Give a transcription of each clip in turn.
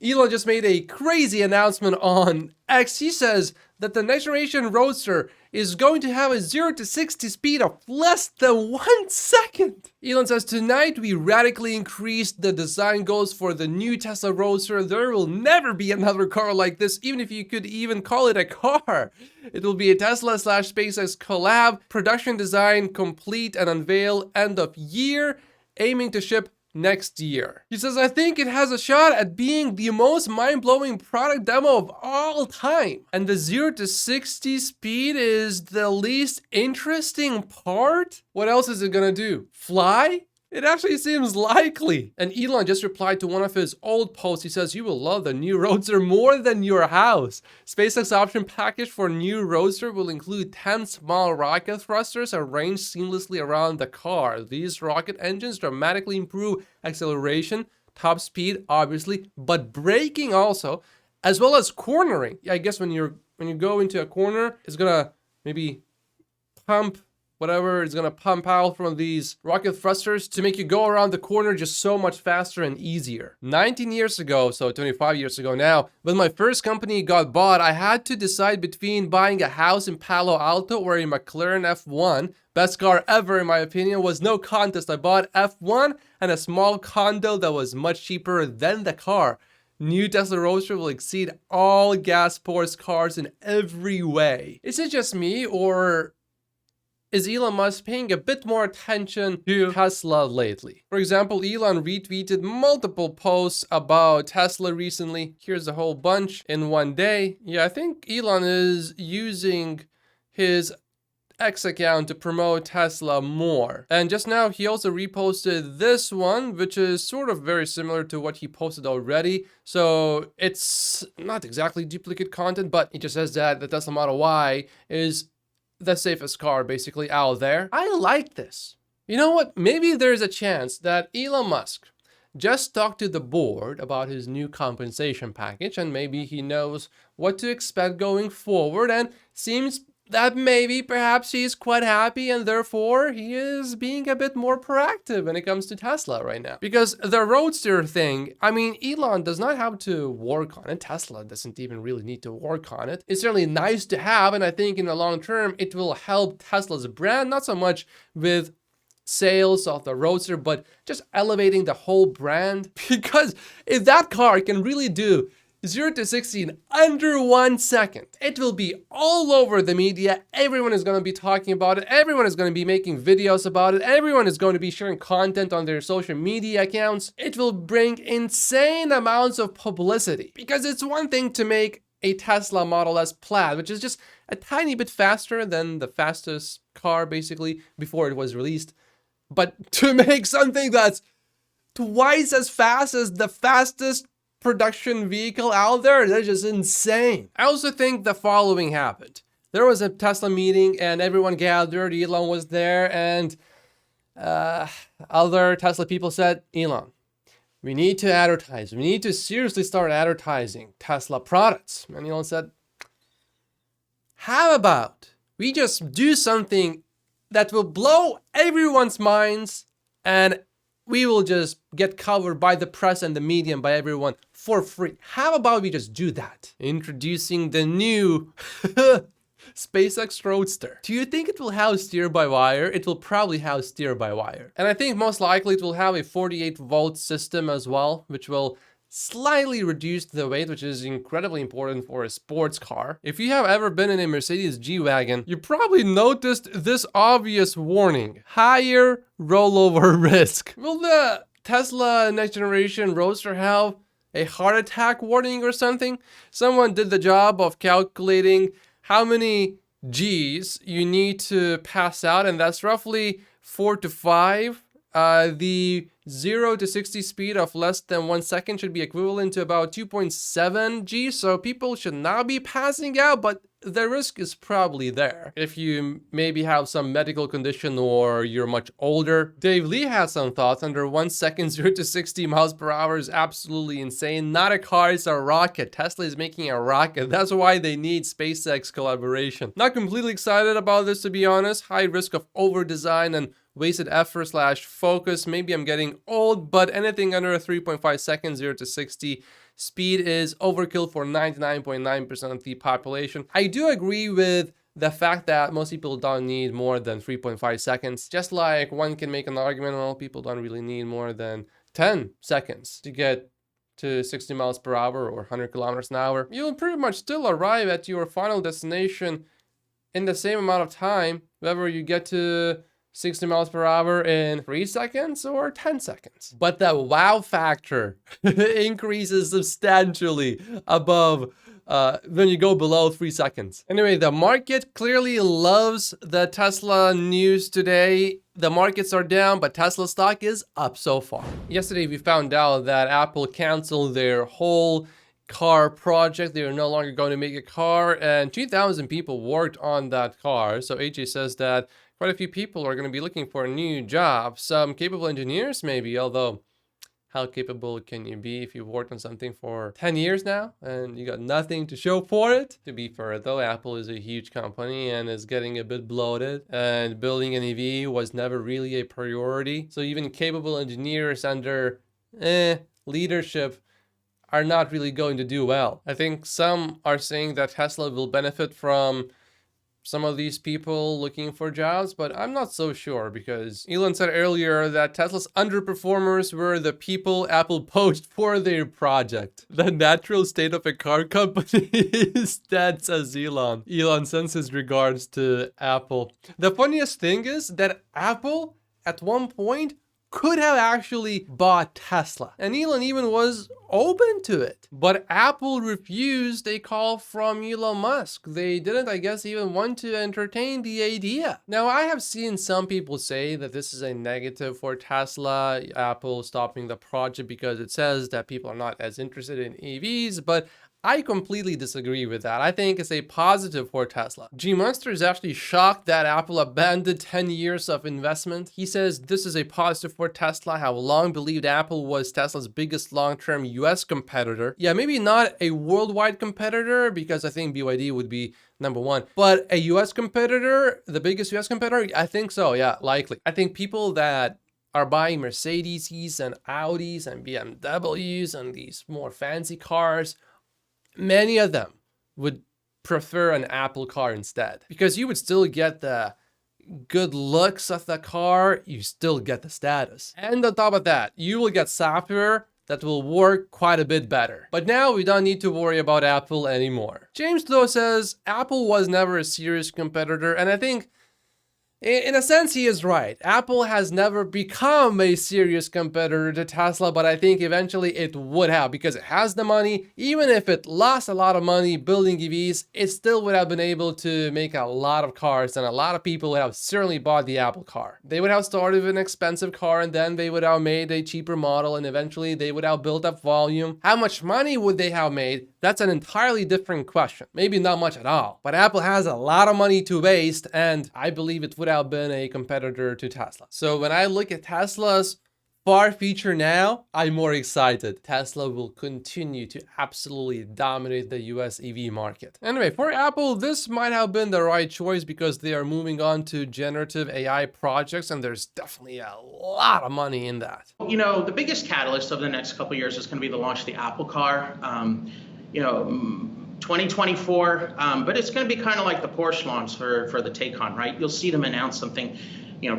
Elon just made a crazy announcement on X. He says that the next generation Roadster is going to have a 0 to 60 speed of less than 1 second. Elon says, tonight we radically increased the design goals for the new Tesla Roadster. There will never be another car like this, even if you could even call it a car. It will be a Tesla/SpaceX collab, production design complete and unveil end of year, aiming to ship next year. He says, I think it has a shot at being the most mind-blowing product demo of all time. And the 0 to 60 speed is the least interesting part? What else is it gonna do? Fly? It actually seems likely. And Elon just replied to one of his old posts. He says, you will love the new Roadster more than your house. SpaceX option package for new Roadster will include 10 small rocket thrusters arranged seamlessly around the car. These rocket engines dramatically improve acceleration, top speed, obviously, but braking also, as well as cornering. Yeah, I guess when you go into a corner, it's gonna maybe pump whatever is going to pump out from these rocket thrusters to make you go around the corner just so much faster and easier. 19 years ago, so 25 years ago now, when my first company got bought, I had to decide between buying a house in Palo Alto or a McLaren F1. Best car ever, in my opinion, was no contest. I bought F1 and a small condo that was much cheaper than the car. New Tesla Roadster will exceed all gas-powered cars in every way. Is it just me, or is Elon Musk paying a bit more attention to Tesla lately? For example, Elon retweeted multiple posts about Tesla recently. Here's a whole bunch in one day. Yeah, I think Elon is using his X account to promote Tesla more. And just now, he also reposted this one, which is sort of very similar to what he posted already. So it's not exactly duplicate content, but it just says that the Tesla Model Y is the safest car basically out there. I like this. You know what? Maybe there's a chance that Elon Musk just talked to the board about his new compensation package, and maybe he knows what to expect going forward, and seems that maybe perhaps he's quite happy, and therefore he is being a bit more proactive when it comes to Tesla right now. Because the Roadster thing, I mean, Elon does not have to work on it. Tesla doesn't even really need to work on it. It's certainly nice to have, and I think in the long term, it will help Tesla's brand, not so much with sales of the Roadster, but just elevating the whole brand. Because if that car can really do 0 to 60 in under 1 second, it will be all over the media. Everyone is going to be talking about it. Everyone is going to be making videos about it. Everyone is going to be sharing content on their social media accounts. It will bring insane amounts of publicity, because it's one thing to make a Tesla Model S Plaid, which is just a tiny bit faster than the fastest car basically before it was released. But to make something that's twice as fast as the fastest production vehicle out there, that's just insane. I also think the following happened. There was a Tesla meeting and everyone gathered. Elon was there, and other Tesla people said, Elon, we need to advertise. We need to seriously start advertising Tesla products. And Elon said, how about we just do something that will blow everyone's minds, and we will just get covered by the press and the media and by everyone for free. How about we just do that? Introducing the new SpaceX Roadster. Do you think it will have steer-by-wire? It will probably have steer-by-wire. And I think most likely it will have a 48-volt system as well, which will slightly reduce the weight, which is incredibly important for a sports car. If you have ever been in a Mercedes G-Wagon, you probably noticed this obvious warning: higher rollover risk. Will the Tesla next generation Roadster have a heart attack warning or something? Someone did the job of calculating how many G's you need to pass out, and that's roughly 4 to 5. The 0 to 60 speed of less than 1 second should be equivalent to about 2.7 G, so people should not be passing out, but the risk is probably there if you maybe have some medical condition or you're much older. Dave Lee has some thoughts. Under 1 second, 0 to 60 miles per hour is absolutely insane. Not a car, it's a rocket. Tesla is making a rocket. That's why they need SpaceX collaboration. Not completely excited about this, to be honest. High risk of over-design and wasted effort / focus. Maybe I'm getting old, but anything under 3.5 seconds, 0 to 60, speed is overkill for 99.9% of the population. I do agree with the fact that most people don't need more than 3.5 seconds. Just like one can make an argument, well, people don't really need more than 10 seconds to get to 60 miles per hour or 100 kilometers an hour. You'll pretty much still arrive at your final destination in the same amount of time, whether you get to 60 miles per hour in 3 seconds or 10 seconds. But the wow factor increases substantially above when you go below 3 seconds. Anyway, the market clearly loves the Tesla news today. The markets are down, but Tesla stock is up so far. Yesterday, we found out that Apple canceled their whole car project. They are no longer going to make a car, and 2,000 people worked on that car. So AJ says that quite a few people are going to be looking for a new job. Some capable engineers maybe, although how capable can you be if you've worked on something for 10 years now and you got nothing to show for it? To be fair though, Apple is a huge company and is getting a bit bloated, and building an EV was never really a priority. So even capable engineers under leadership are not really going to do well. I think some are saying that Tesla will benefit from some of these people looking for jobs, but I'm not so sure, because Elon said earlier that Tesla's underperformers were the people Apple poached for their project. The natural state of a car company is dead, says Elon. Elon sends his regards to Apple. The funniest thing is that Apple at one point could have actually bought Tesla, and Elon even was open to it, but Apple refused a call from Elon Musk. They didn't, I guess, even want to entertain the idea. Now, I have seen some people say that this is a negative for Tesla, Apple stopping the project, because it says that people are not as interested in EVs, but I completely disagree with that. I think it's a positive for Tesla. G Monster is actually shocked that Apple abandoned 10 years of investment. He says this is a positive for Tesla. I have long believed Apple was Tesla's biggest long-term US competitor. Yeah, maybe not a worldwide competitor, because I think BYD would be number one, but a US competitor, the biggest US competitor, I think so, yeah, likely. I think people that are buying Mercedes and Audis and BMWs and these more fancy cars, many of them would prefer an Apple car instead, because you would still get the good looks of the car, you still get the status. And on top of that, you will get software that will work quite a bit better. But now we don't need to worry about Apple anymore. James though says Apple was never a serious competitor, and I think in a sense, he is right. Apple has never become a serious competitor to Tesla, but I think eventually it would have, because it has the money. Even if it lost a lot of money building EVs, it still would have been able to make a lot of cars, and a lot of people would have certainly bought the Apple car. They would have started with an expensive car, and then they would have made a cheaper model, and eventually they would have built up volume. How much money would they have made? That's an entirely different question. Maybe not much at all, but Apple has a lot of money to waste, and I believe it would have been a competitor to Tesla. So when I look at Tesla's far future now, I'm more excited. Tesla will continue to absolutely dominate the US EV market. Anyway, for Apple, this might have been the right choice, because they are moving on to generative AI projects, and there's definitely a lot of money in that. You know, the biggest catalyst over the next couple of years is going to be the launch of the Apple car. 2024, but it's going to be kind of like the Porsche launch for the Taycan, right? You'll see them announce something,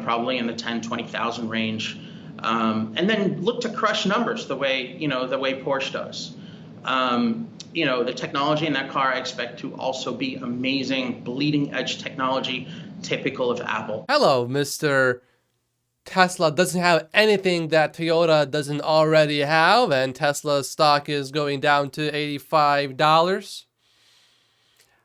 probably in the 10, 20,000 range, and then look to crush numbers the way Porsche does. The technology in that car I expect to also be amazing, bleeding edge technology, typical of Apple. Hello, Mr. Tesla doesn't have anything that Toyota doesn't already have, and Tesla's stock is going down to $85.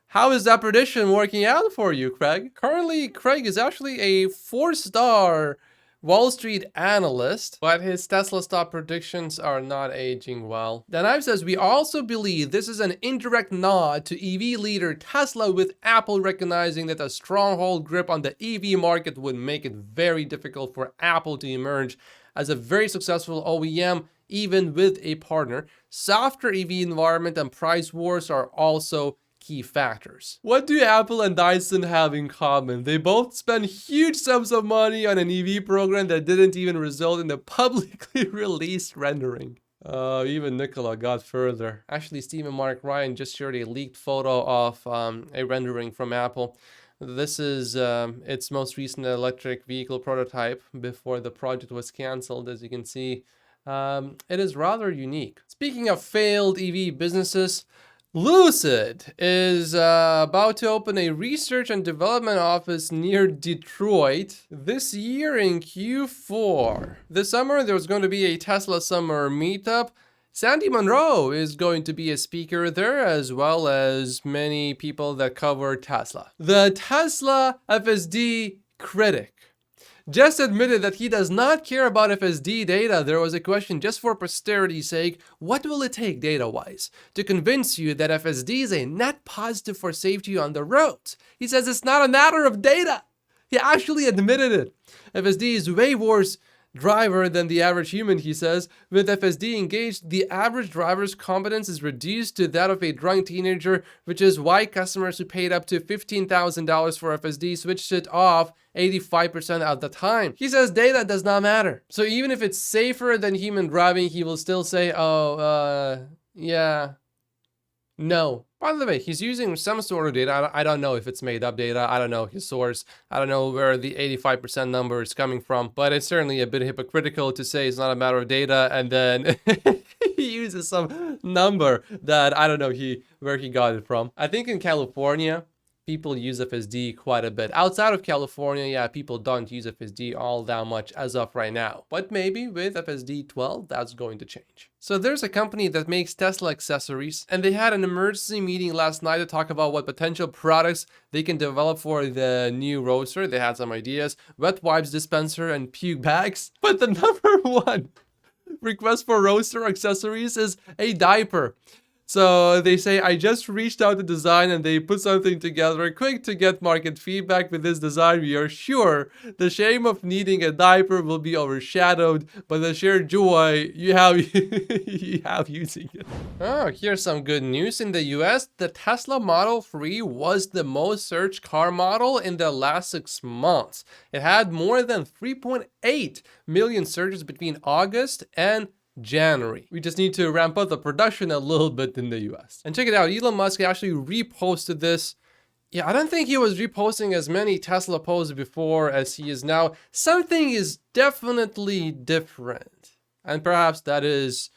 How is that prediction working out for you, Craig? Currently, Craig is actually a 4-star Wall Street analyst, but his Tesla stock predictions are not aging well. Then Ive says, we also believe this is an indirect nod to EV leader Tesla, with Apple recognizing that a stronghold grip on the EV market would make it very difficult for Apple to emerge as a very successful OEM, even with a partner. Softer EV environment and price wars are also key factors. What do Apple and Dyson have in common? They both spend huge sums of money on an EV program that didn't even result in a publicly released rendering. Even Nicola got further. Actually, Stephen Mark Ryan just shared a leaked photo of a rendering from Apple. This is its most recent electric vehicle prototype before the project was canceled. As you can see, it is rather unique. Speaking of failed EV businesses, Lucid is about to open a research and development office near Detroit this year in Q4. This summer, there's going to be a Tesla Summer Meetup. Sandy Munro is going to be a speaker there, as well as many people that cover Tesla. The Tesla FSD critic just admitted that he does not care about FSD data. There was a question just for posterity's sake, what will it take data-wise to convince you that FSD is a net positive for safety on the roads? He says it's not a matter of data. He actually admitted it. FSD is way worse driver than the average human, he says. With FSD engaged, the average driver's competence is reduced to that of a drunk teenager, which is why customers who paid up to $15,000 for FSD switched it off 85% of the time. He says data does not matter. So even if it's safer than human driving, he will still say, yeah, no. By the way, he's using some sort of data. I don't know if it's made up data. I don't know his source. I don't know where the 85% number is coming from, but it's certainly a bit hypocritical to say it's not a matter of data and then he uses some number that I don't know where he got it from. I think in California, people use FSD quite a bit. Outside of California, yeah, people don't use FSD all that much as of right now. But maybe with FSD 12, that's going to change. So there's a company that makes Tesla accessories, and they had an emergency meeting last night to talk about what potential products they can develop for the new Roadster. They had some ideas: wet wipes dispenser and puke bags. But the number one request for Roadster accessories is a diaper. So they say, I just reached out to design and they put something together quick to get market feedback. With this design, we are sure the shame of needing a diaper will be overshadowed by the sheer joy you have, you have using it. Oh, here's some good news. In the US, the Tesla Model 3 was the most searched car model in the last 6 months. It had more than 3.8 million searches between August and January. We just need to ramp up the production a little bit in the US. And check it out, Elon Musk actually reposted this. Yeah, I don't think he was reposting as many Tesla posts before as he is now. Something is definitely different. And perhaps that is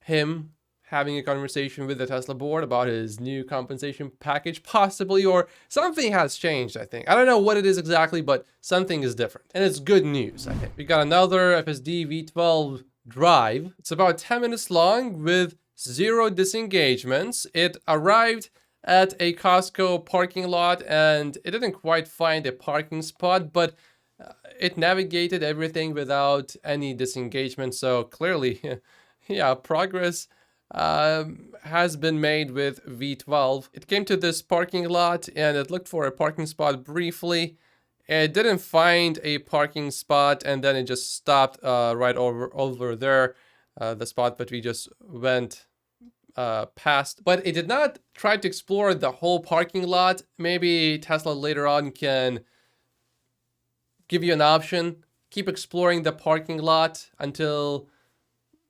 him having a conversation with the Tesla board about his new compensation package, possibly, or something has changed, I think. I don't know what it is exactly, but something is different. And it's good news, I think. We got another FSD V12 drive. It's about 10 minutes long with 0 disengagements. It arrived at a Costco parking lot and it didn't quite find a parking spot, but it navigated everything without any disengagement. So clearly, yeah, progress has been made with V12. It came to this parking lot and it looked for a parking spot briefly. It didn't find a parking spot and then it just stopped right over there, the spot that we just went past. But it did not try to explore the whole parking lot. Maybe Tesla later on can give you an option. Keep exploring the parking lot until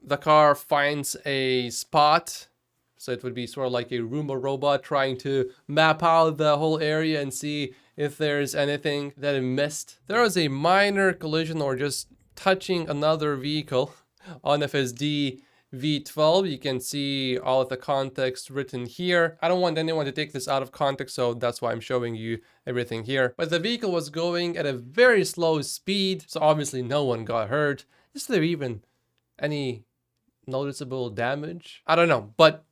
the car finds a spot. So it would be sort of like a Roomba robot trying to map out the whole area and see if there's anything that it missed. There was a minor collision or just touching another vehicle on FSD V12. You can see all of the context written here. I don't want anyone to take this out of context, so that's why I'm showing you everything here. But the vehicle was going at a very slow speed, so obviously no one got hurt. Is there even any noticeable damage? I don't know, but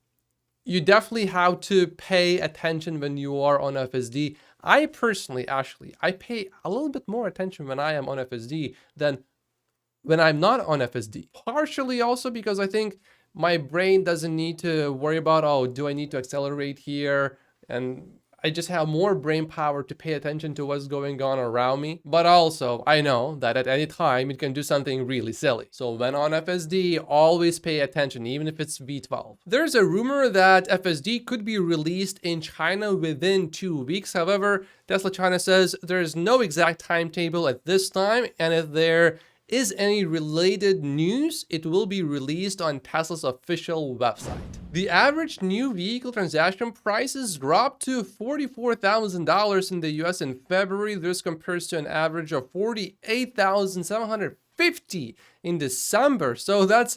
you definitely have to pay attention when you are on FSD. I personally, actually, I pay a little bit more attention when I am on FSD than when I'm not on FSD. Partially also because I think my brain doesn't need to worry about, oh, do I need to accelerate here? And I just have more brain power to pay attention to what's going on around me. But also, I know that at any time it can do something really silly. So when on FSD, always pay attention, even if it's V12. There's a rumor that FSD could be released in China within 2 weeks. However, Tesla China says there's no exact timetable at this time. And if there is any related news, it will be released on Tesla's official website. The average new vehicle transaction prices dropped to $44,000 in the US in February. This compares to an average of $48,750 in December. So that's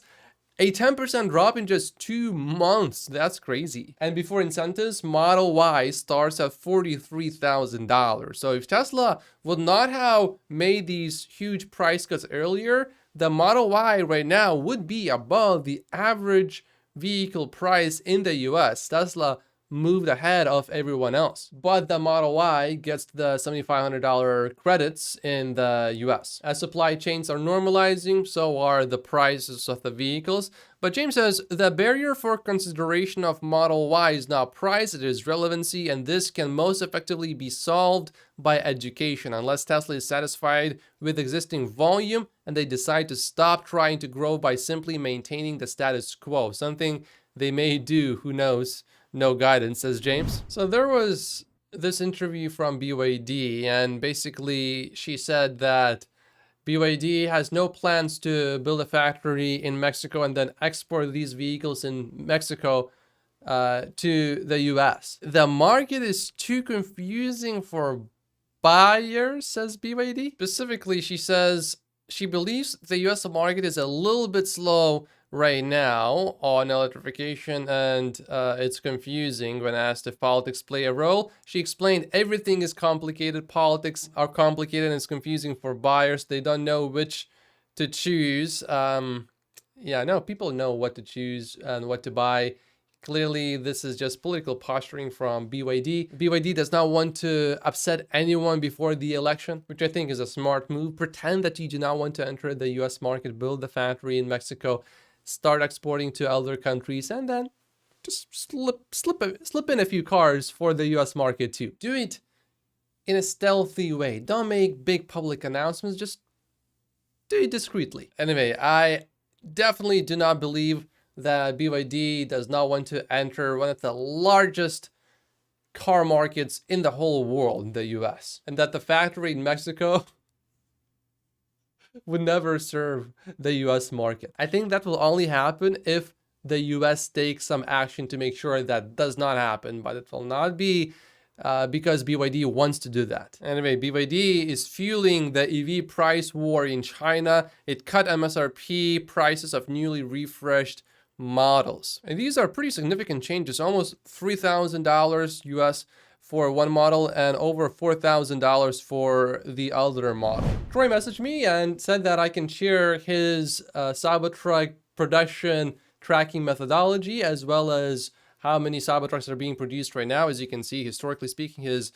a 10% drop in just 2 months. That's crazy. And before incentives, Model Y starts at $43,000. So if Tesla would not have made these huge price cuts earlier, the Model Y right now would be above the average vehicle price in the US. Tesla moved ahead of everyone else. But the Model Y gets the $7,500 credits in the US. As supply chains are normalizing, so are the prices of the vehicles. But James says the barrier for consideration of Model Y is not price, it is relevancy, and this can most effectively be solved by education. Unless Tesla is satisfied with existing volume and they decide to stop trying to grow by simply maintaining the status quo, something they may do, who knows. No guidance, says James. So there was this interview from BYD, and basically she said that BYD has no plans to build a factory in Mexico and then export these vehicles in Mexico to the US. The market is too confusing for buyers, says BYD. Specifically, she says she believes the US market is a little bit slow right now on electrification, and it's confusing. When asked if politics play a role, she explained everything is complicated. Politics are complicated and it's confusing for buyers. They don't know which to choose. Yeah, no, people know what to choose and what to buy. Clearly, this is just political posturing from BYD. BYD does not want to upset anyone before the election, which I think is a smart move. Pretend that you do not want to enter the US market, build the factory in Mexico, start exporting to other countries, and then just slip in a few cars for the US market too. Do it in a stealthy way. Don't make big public announcements, just do it discreetly. Anyway, I definitely do not believe that BYD does not want to enter one of the largest car markets in the whole world, the US, and that the factory in Mexico would never serve the US market. I think that will only happen if the US takes some action to make sure that does not happen, but it will not be because BYD wants to do that. Anyway, BYD is fueling the EV price war in China. It cut MSRP prices of newly refreshed models. And these are pretty significant changes, almost $3,000 US for one model and over $4,000 for the other model. Troy messaged me and said that I can share his Cybertruck production tracking methodology, as well as how many Cybertrucks are being produced right now. As you can see, historically speaking, his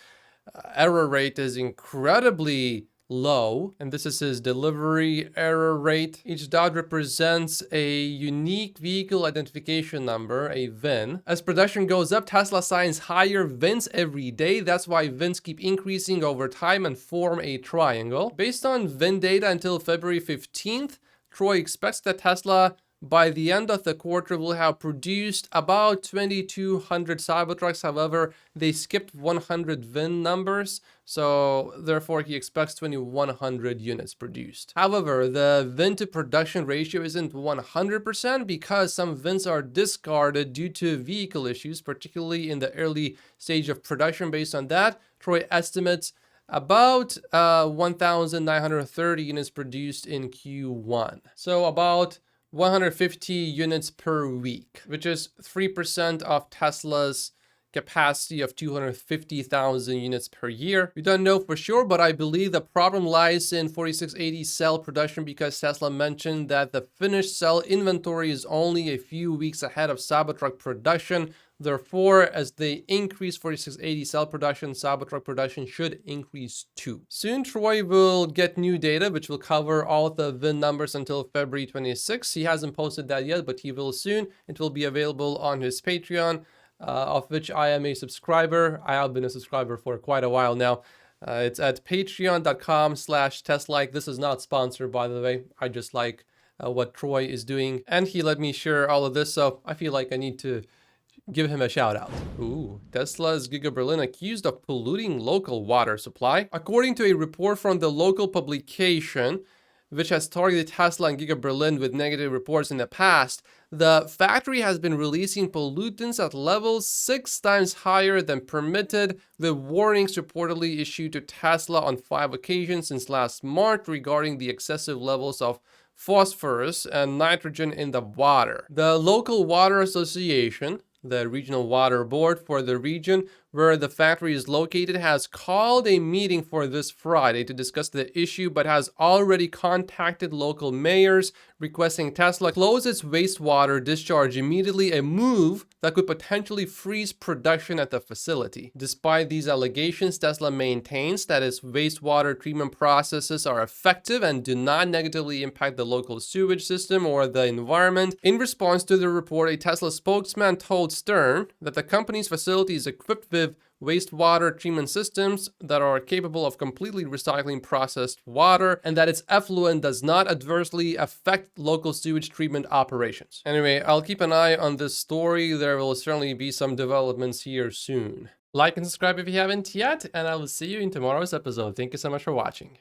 error rate is incredibly low, and this is his delivery error rate. Each dot represents a unique vehicle identification number, a VIN. As production goes up, Tesla assigns higher VINs every day. That's why VINs keep increasing over time and form a triangle. Based on VIN data until February 15th, Troy expects that Tesla by the end of the quarter will have produced about 2,200 Cybertrucks. However, they skipped 100 VIN numbers, so therefore he expects 2,100 units produced. However, the VIN to production ratio isn't 100% because some VINs are discarded due to vehicle issues, particularly in the early stage of production. Based on that, Troy estimates about 1,930 units produced in Q1. So about 150 units per week, which is 3% of Tesla's capacity of 250,000 units per year. We don't know for sure, but I believe the problem lies in 4680 cell production because Tesla mentioned that the finished cell inventory is only a few weeks ahead of Cybertruck production. Therefore, as they increase 4680 cell production, Cybertruck production should increase too. Soon, Troy will get new data, which will cover all of the VIN numbers until February 26. He hasn't posted that yet, but he will soon. It will be available on his Patreon, of which I am a subscriber. I have been a subscriber for quite a while now. It's at patreon.com/Teslike. This is not sponsored, by the way. I just like what Troy is doing. And he let me share all of this, so I feel like I need to give him a shout out. Ooh, Tesla's Giga Berlin accused of polluting local water supply. According to a report from the local publication, which has targeted Tesla and Giga Berlin with negative reports in the past, the factory has been releasing pollutants at levels 6 times higher than permitted, with warnings reportedly issued to Tesla on 5 occasions since last March regarding the excessive levels of phosphorus and nitrogen in the water. The local water association, the regional water board for the region where the factory is located, has called a meeting for this Friday to discuss the issue, but has already contacted local mayors requesting Tesla close its wastewater discharge immediately, a move that could potentially freeze production at the facility. Despite these allegations, Tesla maintains that its wastewater treatment processes are effective and do not negatively impact the local sewage system or the environment. In response to the report, a Tesla spokesman told Stern that the company's facility is equipped with wastewater treatment systems that are capable of completely recycling processed water, and that its effluent does not adversely affect local sewage treatment operations. Anyway, I'll keep an eye on this story. There will certainly be some developments here soon. Like and subscribe if you haven't yet, and I will see you in tomorrow's episode. Thank you so much for watching.